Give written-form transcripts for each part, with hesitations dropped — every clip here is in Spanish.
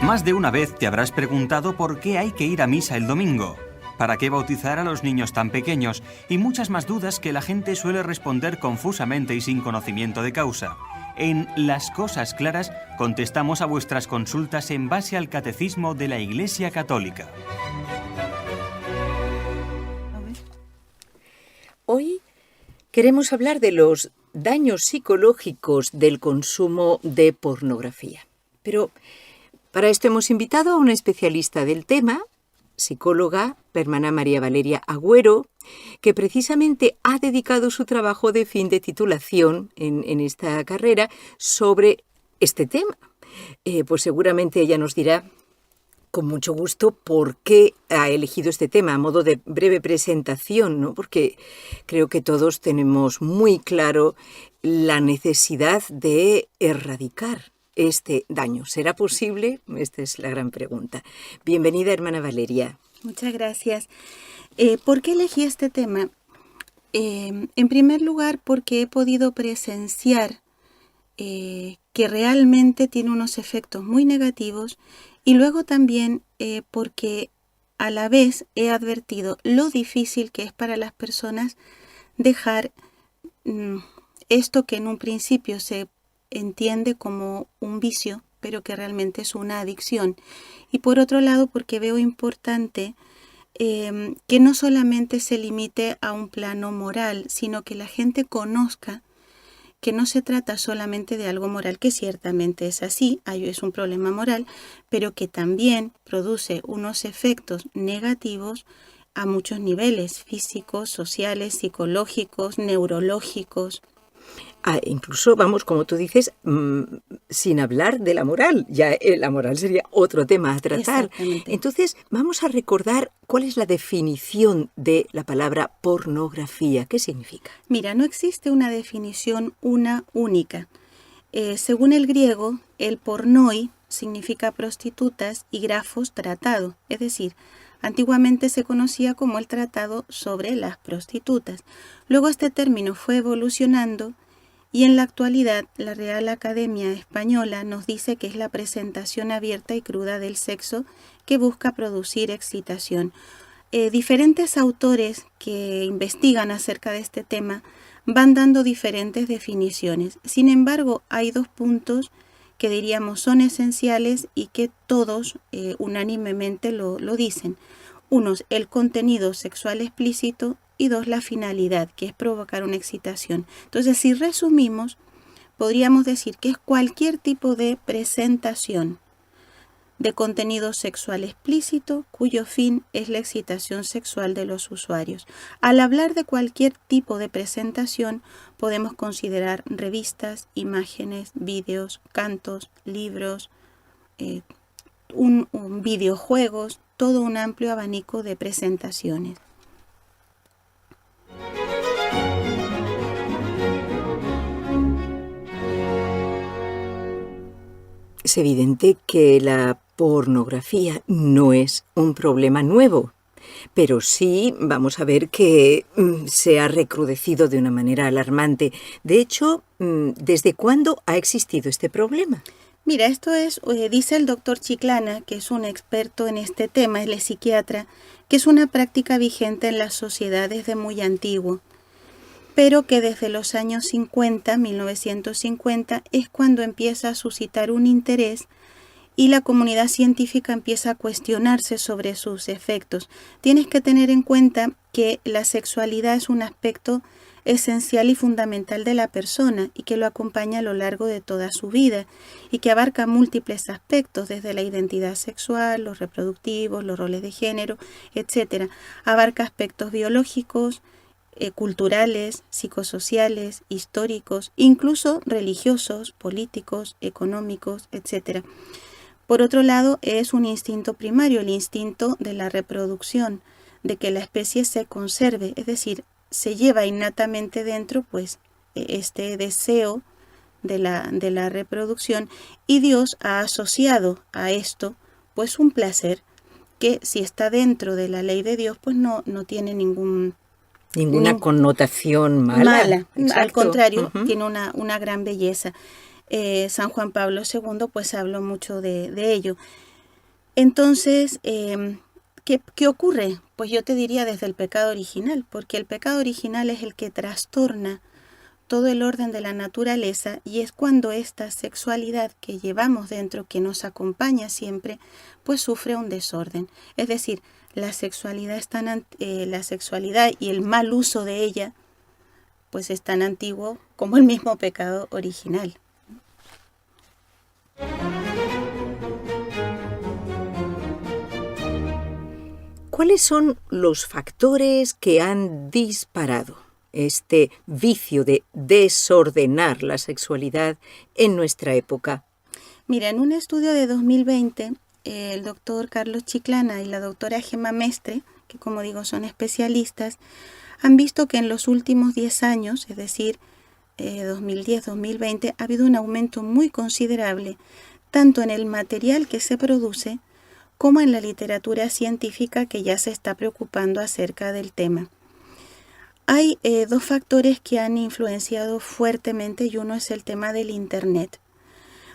Más de una vez te habrás preguntado por qué hay que ir a misa el domingo, para qué bautizar a los niños tan pequeños y muchas más dudas que la gente suele responder confusamente y sin conocimiento de causa. En Las Cosas Claras contestamos a vuestras consultas en base al Catecismo de la Iglesia Católica. Hoy queremos hablar de los daños psicológicos del consumo de pornografía. Pero para esto hemos invitado a una especialista del tema, psicóloga, la hermana María Valeria Agüero, que precisamente ha dedicado su trabajo de fin de titulación en esta carrera sobre este tema. Pues seguramente ella nos dirá con mucho gusto por qué ha elegido este tema a modo de breve presentación, ¿no? Porque creo que todos tenemos muy claro la necesidad de erradicar este daño. ¿Será posible? Esta es la gran pregunta. Bienvenida, hermana Valeria. Muchas gracias. ¿Por qué elegí este tema? En primer lugar, porque he podido presenciar que realmente tiene unos efectos muy negativos, y luego también porque a la vez he advertido lo difícil que es para las personas dejar esto que en un principio se entiende como un vicio, pero que realmente es una adicción. Y por otro lado, porque veo importante que no solamente se limite a un plano moral, sino que la gente conozca que no se trata solamente de algo moral, que ciertamente es así, es un problema moral, pero que también produce unos efectos negativos a muchos niveles, físicos, sociales, psicológicos, neurológicos. Incluso, vamos, como tú dices, sin hablar de la moral. Ya la moral sería otro tema a tratar. Entonces, vamos a recordar cuál es la definición de la palabra pornografía. ¿Qué significa? Mira, no existe una definición única. Según el griego, el pornoi significa prostitutas y grafos tratado. Es decir, antiguamente se conocía como el tratado sobre las prostitutas. Luego este término fue evolucionando y en la actualidad la Real Academia Española nos dice que es la presentación abierta y cruda del sexo que busca producir excitación. Diferentes autores que investigan acerca de este tema van dando diferentes definiciones. Sin embargo, hay dos puntos que diríamos son esenciales y que todos unánimemente lo dicen. Uno, el contenido sexual explícito, y dos, la finalidad, que es provocar una excitación. Entonces, si resumimos, podríamos decir que es cualquier tipo de presentación de contenido sexual explícito cuyo fin es la excitación sexual de los usuarios. Al hablar de cualquier tipo de presentación, podemos considerar revistas, imágenes, vídeos, cantos, libros, videojuegos, todo un amplio abanico de presentaciones. Es evidente que la pornografía no es un problema nuevo, pero sí vamos a ver que se ha recrudecido de una manera alarmante. De hecho, ¿desde cuándo ha existido este problema? Mira, esto es, dice el doctor Chiclana, que es un experto en este tema, él es psiquiatra, que es una práctica vigente en las sociedades de muy antiguo, pero que desde los años 50, 1950, es cuando empieza a suscitar un interés y la comunidad científica empieza a cuestionarse sobre sus efectos. Tienes que tener en cuenta que la sexualidad es un aspecto esencial y fundamental de la persona y que lo acompaña a lo largo de toda su vida y que abarca múltiples aspectos, desde la identidad sexual, los reproductivos, los roles de género, etc. Abarca aspectos biológicos, culturales, psicosociales, históricos, incluso religiosos, políticos, económicos, etc. Por otro lado, es un instinto primario, el instinto de la reproducción, de que la especie se conserve, es decir, se lleva innatamente dentro pues este deseo de la reproducción, y Dios ha asociado a esto pues un placer que, si está dentro de la ley de Dios, pues no tiene ninguna connotación mala. Al contrario, tiene una gran belleza. San Juan Pablo II pues habló mucho de ello. Entonces, ¿qué ocurre? Pues yo te diría desde el pecado original, porque el pecado original es el que trastorna todo el orden de la naturaleza y es cuando esta sexualidad que llevamos dentro, que nos acompaña siempre, pues sufre un desorden. Es decir, la sexualidad y el mal uso de ella, pues es tan antiguo como el mismo pecado original. ¿Cuáles son los factores que han disparado este vicio de desordenar la sexualidad en nuestra época? Mira, en un estudio de 2020, el doctor Carlos Chiclana y la doctora Gemma Mestre, que como digo son especialistas, han visto que en los últimos 10 años, es decir, 2010-2020, ha habido un aumento muy considerable, tanto en el material que se produce, como en la literatura científica que ya se está preocupando acerca del tema. Hay dos factores que han influenciado fuertemente y uno es el tema del Internet.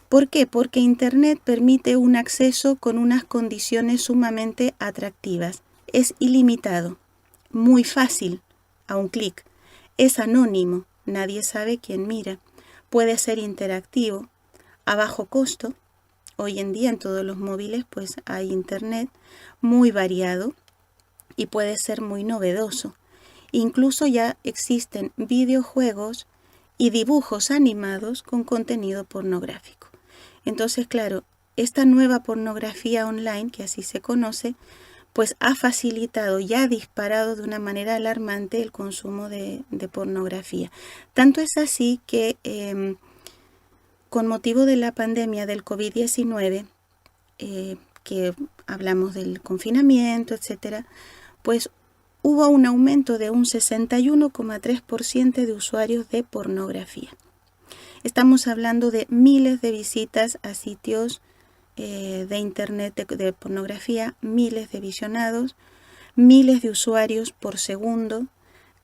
¿Por qué? Porque Internet permite un acceso con unas condiciones sumamente atractivas. Es ilimitado, muy fácil, a un clic. Es anónimo, nadie sabe quién mira. Puede ser interactivo, a bajo costo. Hoy en día en todos los móviles pues hay Internet muy variado y puede ser muy novedoso. Incluso ya existen videojuegos y dibujos animados con contenido pornográfico. Entonces, claro, esta nueva pornografía online, que así se conoce, pues ha facilitado y ha disparado de una manera alarmante el consumo de pornografía. Tanto es así que con motivo de la pandemia del COVID-19, que hablamos del confinamiento, etcétera, pues hubo un aumento de un 61,3% de usuarios de pornografía. Estamos hablando de miles de visitas a sitios de internet de pornografía, miles de visionados, miles de usuarios por segundo,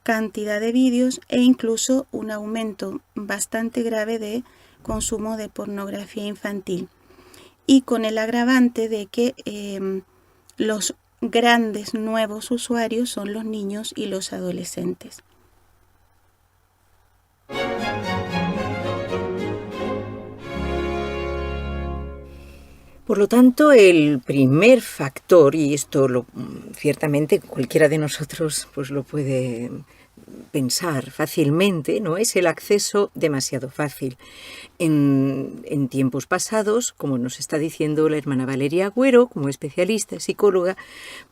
cantidad de vídeos e incluso un aumento bastante grave de consumo de pornografía infantil. Y con el agravante de que los grandes nuevos usuarios son los niños y los adolescentes. Por lo tanto, el primer factor, y esto ciertamente cualquiera de nosotros pues lo puede pensar fácilmente, ¿no? Es el acceso demasiado fácil. En tiempos pasados, como nos está diciendo la hermana Valeria Agüero, como especialista, psicóloga,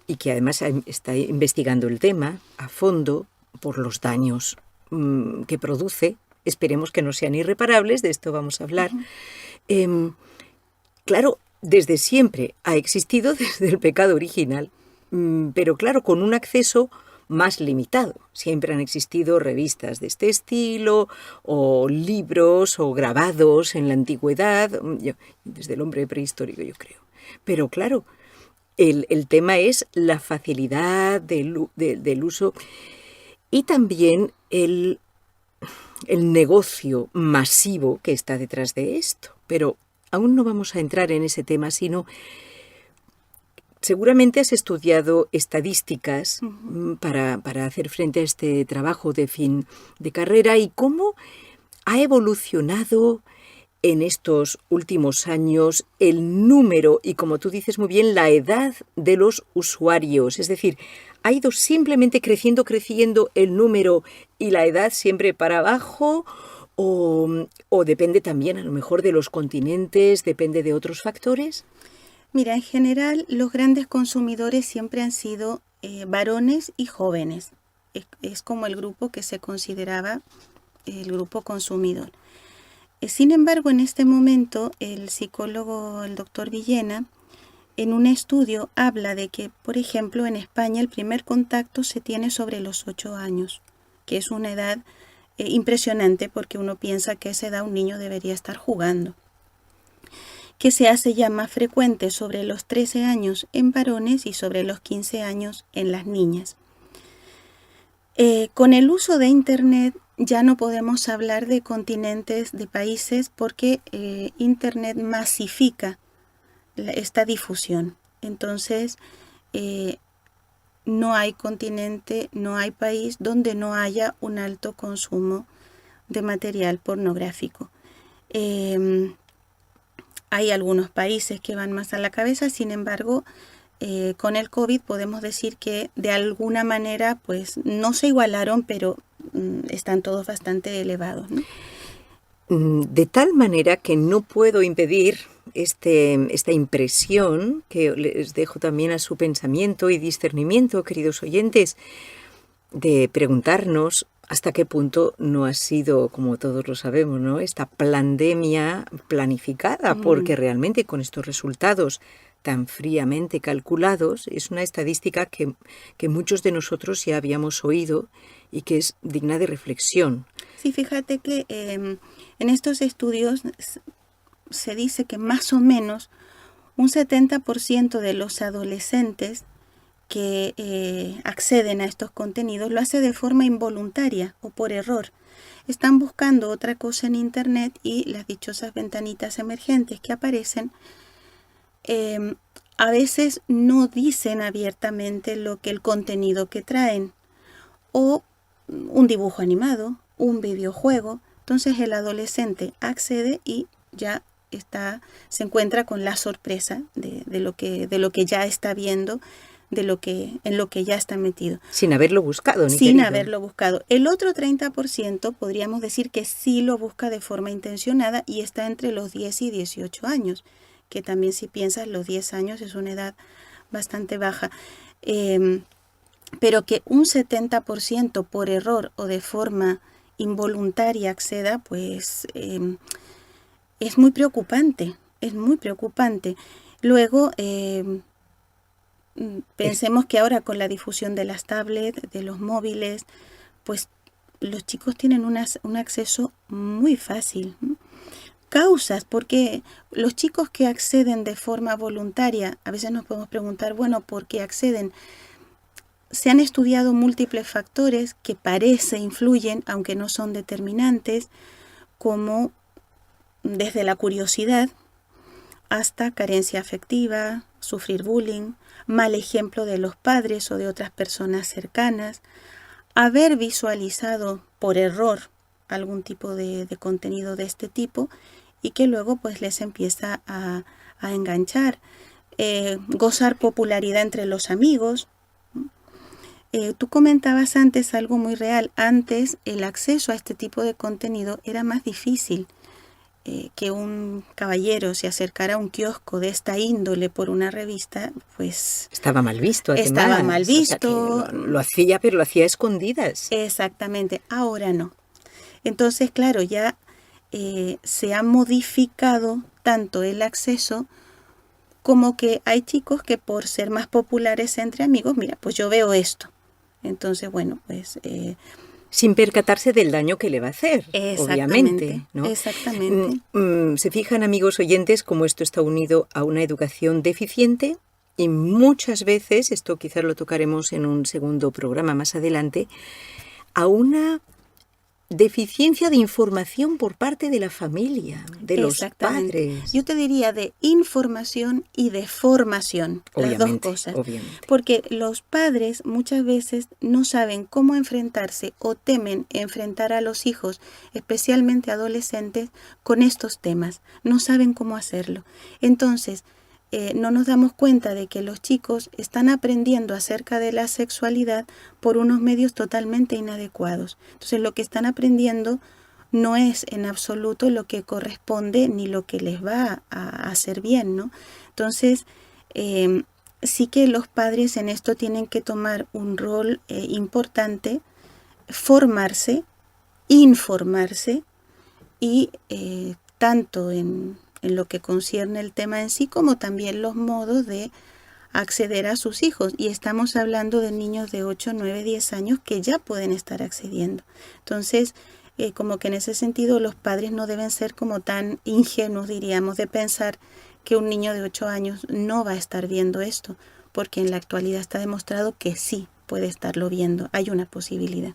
y que además está investigando el tema a fondo por los daños que produce, esperemos que no sean irreparables, de esto vamos a hablar. Claro, desde siempre ha existido, desde el pecado original, pero claro, con un acceso más limitado. Siempre han existido revistas de este estilo, o libros, o grabados en la antigüedad, desde el hombre prehistórico, yo creo. Pero claro, el tema es la facilidad del uso y también el negocio masivo que está detrás de esto. Pero aún no vamos a entrar en ese tema, sino seguramente has estudiado estadísticas para hacer frente a este trabajo de fin de carrera y cómo ha evolucionado en estos últimos años el número y, como tú dices muy bien, la edad de los usuarios. Es decir, ha ido simplemente creciendo el número y la edad siempre para abajo. ¿O depende también a lo mejor de los continentes, depende de otros factores? Mira, en general los grandes consumidores siempre han sido varones y jóvenes. Es como el grupo que se consideraba el grupo consumidor. Sin embargo, en este momento el psicólogo, el doctor Villena, en un estudio habla de que, por ejemplo, en España el primer contacto se tiene sobre los 8 años, que es una edad impresionante porque uno piensa que a esa edad un niño debería estar jugando, que se hace ya más frecuente sobre los 13 años en varones y sobre los 15 años en las niñas. Con el uso de Internet ya no podemos hablar de continentes, de países, porque Internet masifica esta difusión. Entonces, no hay continente, no hay país donde no haya un alto consumo de material pornográfico. Hay algunos países que van más a la cabeza, sin embargo, con el COVID podemos decir que de alguna manera pues no se igualaron, pero están todos bastante elevados, ¿no? De tal manera que no puedo impedir esta impresión, que les dejo también a su pensamiento y discernimiento, queridos oyentes, de preguntarnos hasta qué punto no ha sido, como todos lo sabemos, ¿no?, esta pandemia planificada, porque realmente con estos resultados tan fríamente calculados es una estadística que muchos de nosotros ya habíamos oído y que es digna de reflexión. Sí, fíjate que en estos estudios se dice que más o menos un 70% de los adolescentes que acceden a estos contenidos lo hace de forma involuntaria o por error. Están buscando otra cosa en Internet y las dichosas ventanitas emergentes que aparecen a veces no dicen abiertamente lo que el contenido que traen, o un dibujo animado, un videojuego. Entonces el adolescente accede y ya se encuentra con la sorpresa de lo que ya está viendo, en lo que ya está metido. Sin haberlo buscado, ni Sin querido. haberlo buscado. El otro 30% podríamos decir que sí lo busca de forma intencionada y está entre los 10 y 18 años, que también, si piensas, los 10 años es una edad bastante baja. Pero que un 70% por error o de forma involuntaria acceda, pues es muy preocupante, Luego, pensemos que ahora con la difusión de las tablets, de los móviles, pues los chicos tienen un acceso muy fácil. Causas, porque los chicos que acceden de forma voluntaria, a veces nos podemos preguntar, bueno, ¿por qué acceden? Se han estudiado múltiples factores que parece influyen, aunque no son determinantes, como desde la curiosidad hasta carencia afectiva, sufrir bullying, mal ejemplo de los padres o de otras personas cercanas, haber visualizado por error algún tipo de contenido de este tipo y que luego pues les empieza a enganchar, gozar popularidad entre los amigos. Tú comentabas antes algo muy real. Antes el acceso a este tipo de contenido era más difícil. Que un caballero se acercara a un kiosco de esta índole por una revista, pues... Estaba mal visto, además. Estaba mal visto. O sea, lo hacía, pero lo hacía a escondidas. Exactamente. Ahora no. Entonces, claro, ya se ha modificado tanto el acceso como que hay chicos que por ser más populares entre amigos, mira, pues yo veo esto. Entonces, bueno, pues... sin percatarse del daño que le va a hacer, obviamente, ¿no? Exactamente. Se fijan, amigos oyentes, cómo esto está unido a una educación deficiente y muchas veces, esto quizás lo tocaremos en un segundo programa más adelante, a una deficiencia de información por parte de la familia, de los padres. Yo te diría de información y de formación, las dos cosas. Obviamente. Porque los padres muchas veces no saben cómo enfrentarse o temen enfrentar a los hijos, especialmente adolescentes, con estos temas. No saben cómo hacerlo. Entonces, no nos damos cuenta de que los chicos están aprendiendo acerca de la sexualidad por unos medios totalmente inadecuados. Entonces lo que están aprendiendo no es en absoluto lo que corresponde ni lo que les va a hacer bien, ¿no? Entonces sí que los padres en esto tienen que tomar un rol importante, formarse, informarse y tanto en lo que concierne el tema en sí, como también los modos de acceder a sus hijos. Y estamos hablando de niños de 8, 9, 10 años que ya pueden estar accediendo. Entonces, como que en ese sentido los padres no deben ser como tan ingenuos, diríamos, de pensar que un niño de 8 años no va a estar viendo esto, porque en la actualidad está demostrado que sí puede estarlo viendo. Hay una posibilidad.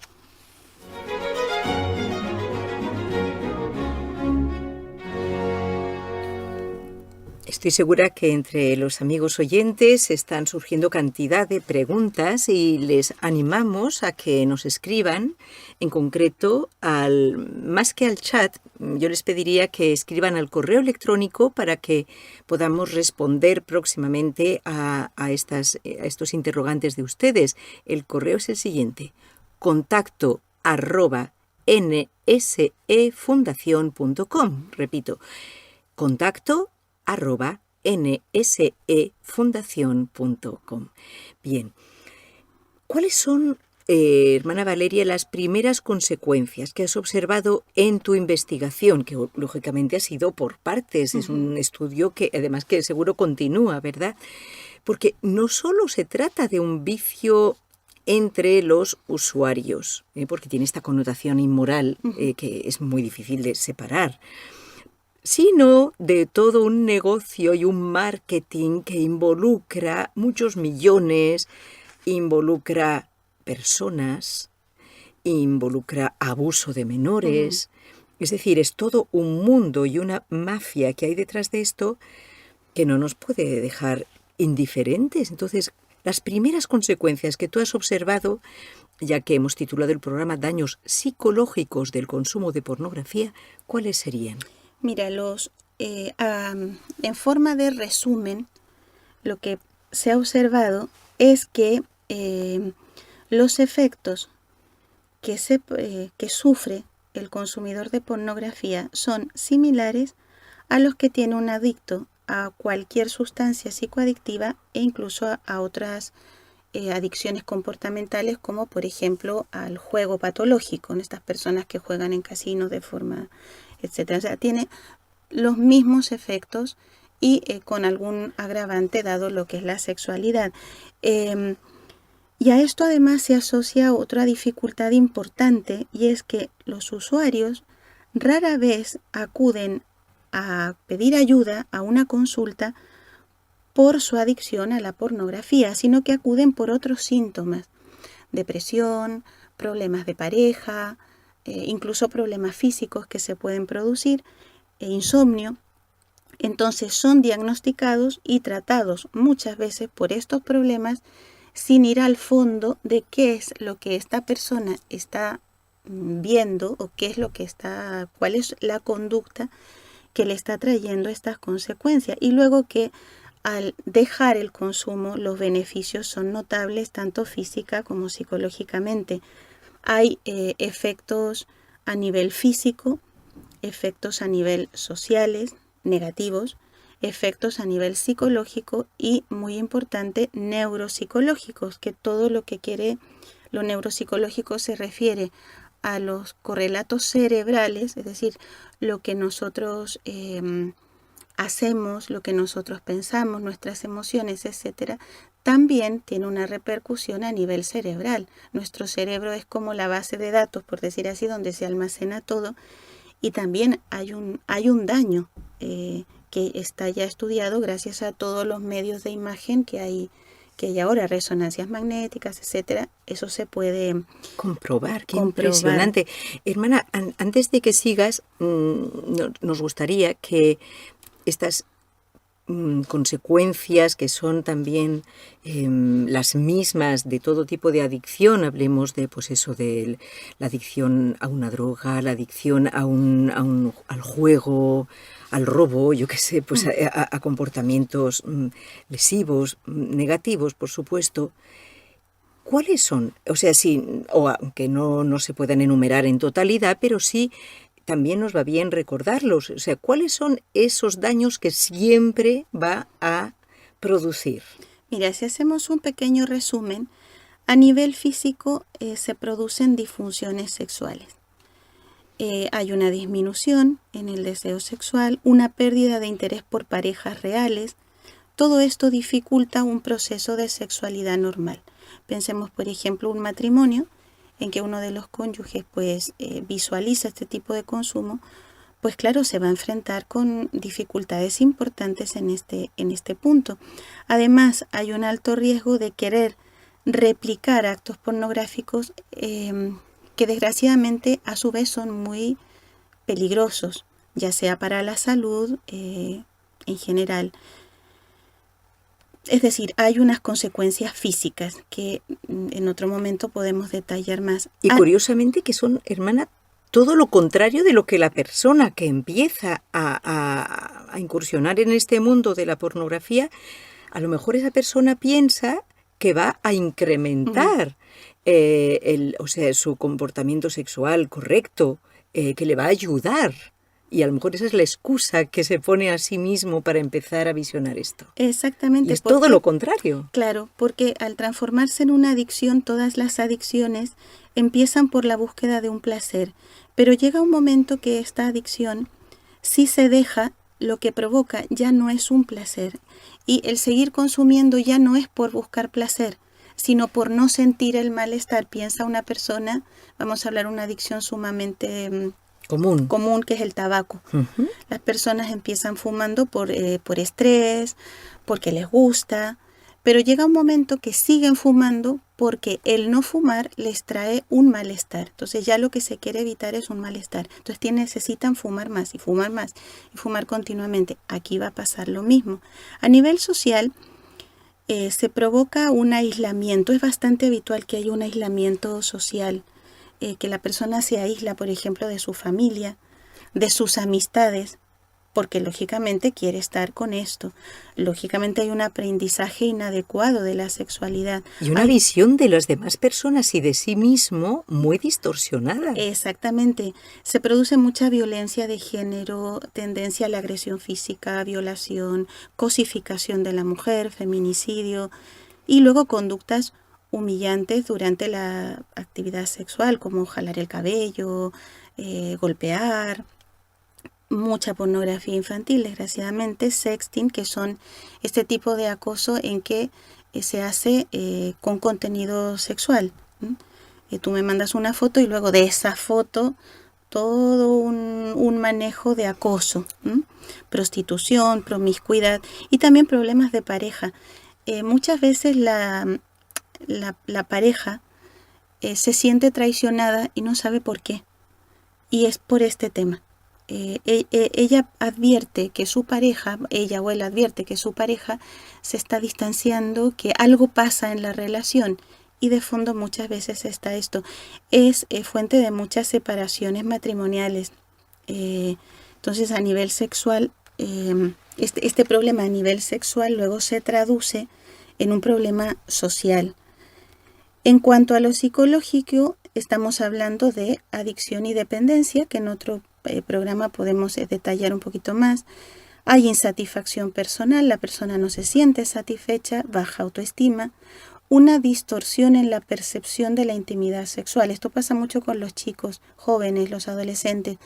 Estoy segura que entre los amigos oyentes están surgiendo cantidad de preguntas y les animamos a que nos escriban, en concreto, más que al chat, yo les pediría que escriban al correo electrónico para que podamos responder próximamente a estos interrogantes de ustedes. El correo es el siguiente: contacto@nsefundacion.com. Repito, contacto@nsefundacion.com. Bien, ¿cuáles son, hermana Valeria, las primeras consecuencias que has observado en tu investigación? Que lógicamente ha sido por partes, es un estudio que además que seguro continúa, ¿verdad? Porque no solo se trata de un vicio entre los usuarios, porque tiene esta connotación inmoral que es muy difícil de separar, sino de todo un negocio y un marketing que involucra muchos millones, involucra personas, involucra abuso de menores. Es decir, es todo un mundo y una mafia que hay detrás de esto que no nos puede dejar indiferentes. Entonces, las primeras consecuencias que tú has observado, ya que hemos titulado el programa Daños psicológicos del consumo de pornografía, ¿cuáles serían? Mira, en forma de resumen, lo que se ha observado es que los efectos que sufre el consumidor de pornografía son similares a los que tiene un adicto a cualquier sustancia psicoadictiva e incluso a otras adicciones comportamentales, como por ejemplo al juego patológico, en estas personas que juegan en casinos de forma, etcétera. O sea, tiene los mismos efectos y con algún agravante dado lo que es la sexualidad. Y a esto además se asocia otra dificultad importante, y es que los usuarios rara vez acuden a pedir ayuda, a una consulta, por su adicción a la pornografía, sino que acuden por otros síntomas: depresión, problemas de pareja, incluso problemas físicos que se pueden producir, insomnio. Entonces son diagnosticados y tratados muchas veces por estos problemas sin ir al fondo de qué es lo que esta persona está viendo o cuál es la conducta que le está trayendo estas consecuencias. Y luego que al dejar el consumo los beneficios son notables tanto física como psicológicamente. Hay efectos a nivel físico, efectos a nivel sociales negativos, efectos a nivel psicológico y, muy importante, neuropsicológicos, que todo lo neuropsicológico se refiere a los correlatos cerebrales, es decir, lo que nosotros hacemos, lo que nosotros pensamos, nuestras emociones, etcétera, también tiene una repercusión a nivel cerebral. Nuestro cerebro es como la base de datos, por decir así, donde se almacena todo, y también hay un daño que está ya estudiado gracias a todos los medios de imagen que hay ahora, resonancias magnéticas, etcétera. Eso se puede comprobar. Qué impresionante. Hermana, antes de que sigas, nos gustaría que estas consecuencias, que son también las mismas de todo tipo de adicción, hablemos de, pues eso, de la adicción a una droga, la adicción al juego, al robo, yo qué sé, pues a comportamientos lesivos, negativos, por supuesto. ¿Cuáles son? O sea, sí, o aunque no se puedan enumerar en totalidad, pero sí también nos va bien recordarlos. O sea, ¿cuáles son esos daños que siempre va a producir? Mira, si hacemos un pequeño resumen, a nivel físico se producen disfunciones sexuales. Hay una disminución en el deseo sexual, una pérdida de interés por parejas reales. Todo esto dificulta un proceso de sexualidad normal. Pensemos, por ejemplo, un matrimonio en que uno de los cónyuges visualiza este tipo de consumo, pues claro, se va a enfrentar con dificultades importantes en este punto. Además, hay un alto riesgo de querer replicar actos pornográficos que desgraciadamente a su vez son muy peligrosos, ya sea para la salud, en en general. Es decir, hay unas consecuencias físicas que en otro momento podemos detallar más. Y curiosamente que son, hermana, todo lo contrario de lo que la persona que empieza a incursionar en este mundo de la pornografía, a lo mejor esa persona piensa que va a incrementar su comportamiento sexual correcto, que le va a ayudar. Y a lo mejor esa es la excusa que se pone a sí mismo para empezar a visionar esto. Exactamente. Y es todo lo contrario. Claro, porque al transformarse en una adicción, todas las adicciones empiezan por la búsqueda de un placer. Pero llega un momento que esta adicción, si se deja, lo que provoca ya no es un placer. Y el seguir consumiendo ya no es por buscar placer, sino por no sentir el malestar. Piensa una persona, vamos a hablar de una adicción sumamente común, que es el tabaco. Uh-huh. Las personas empiezan fumando por estrés, porque les gusta, pero llega un momento que siguen fumando porque el no fumar les trae un malestar. Entonces ya lo que se quiere evitar es un malestar. Entonces necesitan fumar más y fumar más y fumar continuamente. Aquí va a pasar lo mismo. A nivel social se provoca un aislamiento. Es bastante habitual que haya un aislamiento social. Que la persona se aísla, por ejemplo, de su familia, de sus amistades, porque lógicamente quiere estar con esto. Lógicamente hay un aprendizaje inadecuado de la sexualidad. Y una visión de las demás personas y de sí mismo muy distorsionada. Exactamente. Se produce mucha violencia de género, tendencia a la agresión física, violación, cosificación de la mujer, feminicidio y luego conductas humillantes durante la actividad sexual, como jalar el cabello, golpear, mucha pornografía infantil, desgraciadamente, sexting, que son este tipo de acoso en que se hace con contenido sexual. Tú me mandas una foto y luego de esa foto todo un manejo de acoso, prostitución, promiscuidad y también problemas de pareja. Muchas veces la pareja se siente traicionada y no sabe por qué. Y es por este tema. Ella advierte que su pareja, ella o él advierte que su pareja se está distanciando, que algo pasa en la relación. Y de fondo muchas veces está esto. Es fuente de muchas separaciones matrimoniales. Entonces a nivel sexual, este problema a nivel sexual luego se traduce en un problema social. En cuanto a lo psicológico, estamos hablando de adicción y dependencia, que en otro programa podemos detallar un poquito más. Hay insatisfacción personal, la persona no se siente satisfecha, baja autoestima, una distorsión en la percepción de la intimidad sexual. Esto pasa mucho con los chicos jóvenes, los adolescentes.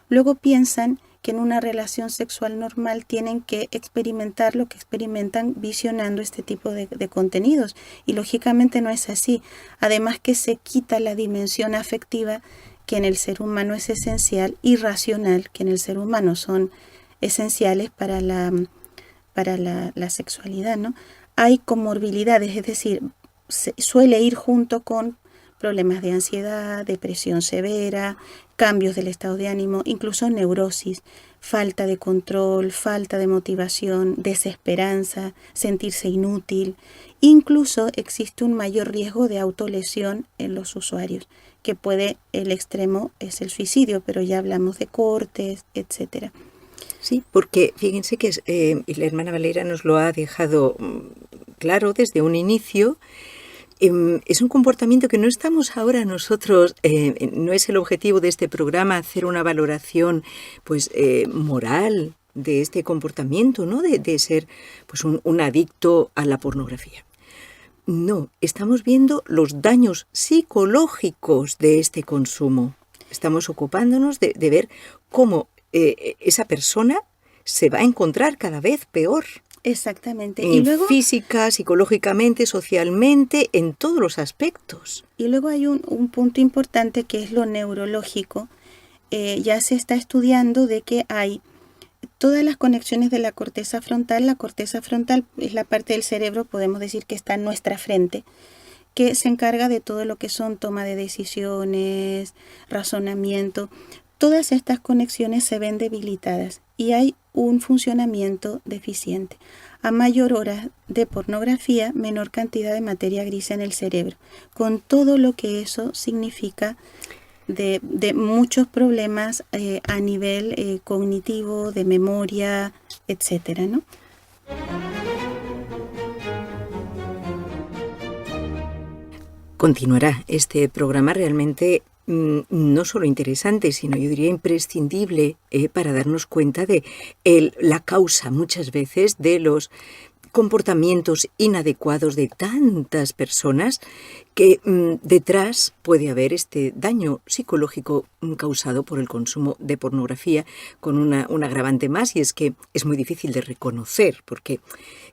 Luego piensan que en una relación sexual normal tienen que experimentar lo que experimentan visionando este tipo de contenidos. Y lógicamente no es así. Además que se quita la dimensión afectiva que en el ser humano es esencial y racional, que en el ser humano son esenciales para la sexualidad, ¿no? Hay comorbilidades, es decir, suele ir junto con problemas de ansiedad, depresión severa, cambios del estado de ánimo, incluso neurosis, falta de control, falta de motivación, desesperanza, sentirse inútil. Incluso existe un mayor riesgo de autolesión en los usuarios, que el extremo es el suicidio, pero ya hablamos de cortes, etcétera. Sí, porque fíjense que la hermana Valera nos lo ha dejado claro desde un inicio. Es un comportamiento que no estamos ahora nosotros, no es el objetivo de este programa hacer una valoración moral de este comportamiento, ¿no? De ser un adicto a la pornografía. No, estamos viendo los daños psicológicos de este consumo. Estamos ocupándonos de ver cómo esa persona se va a encontrar cada vez peor. Exactamente. Y luego, física, psicológicamente, socialmente, en todos los aspectos. Y luego hay un punto importante que es lo neurológico. Ya se está estudiando de que hay todas las conexiones de la corteza frontal. La corteza frontal es la parte del cerebro, podemos decir que está en nuestra frente, que se encarga de todo lo que son toma de decisiones, razonamiento. Todas estas conexiones se ven debilitadas y hay un funcionamiento deficiente. A mayor hora de pornografía, menor cantidad de materia gris en el cerebro, con todo lo que eso significa de muchos problemas a nivel cognitivo, de memoria, etcétera, ¿no? Continuará este programa realmente no solo interesante, sino yo diría imprescindible para darnos cuenta de la causa muchas veces de los comportamientos inadecuados de tantas personas que detrás puede haber este daño psicológico causado por el consumo de pornografía, con un agravante más, y es que es muy difícil de reconocer, porque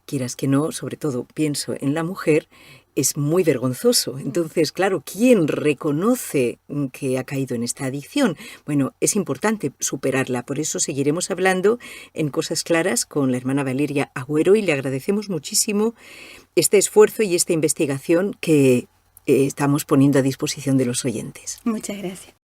quieras que no, sobre todo pienso en la mujer, es muy vergonzoso. Entonces, claro, ¿quién reconoce que ha caído en esta adicción? Bueno, es importante superarla. Por eso seguiremos hablando en Cosas Claras con la hermana Valeria Agüero, y le agradecemos muchísimo este esfuerzo y esta investigación que estamos poniendo a disposición de los oyentes. Muchas gracias.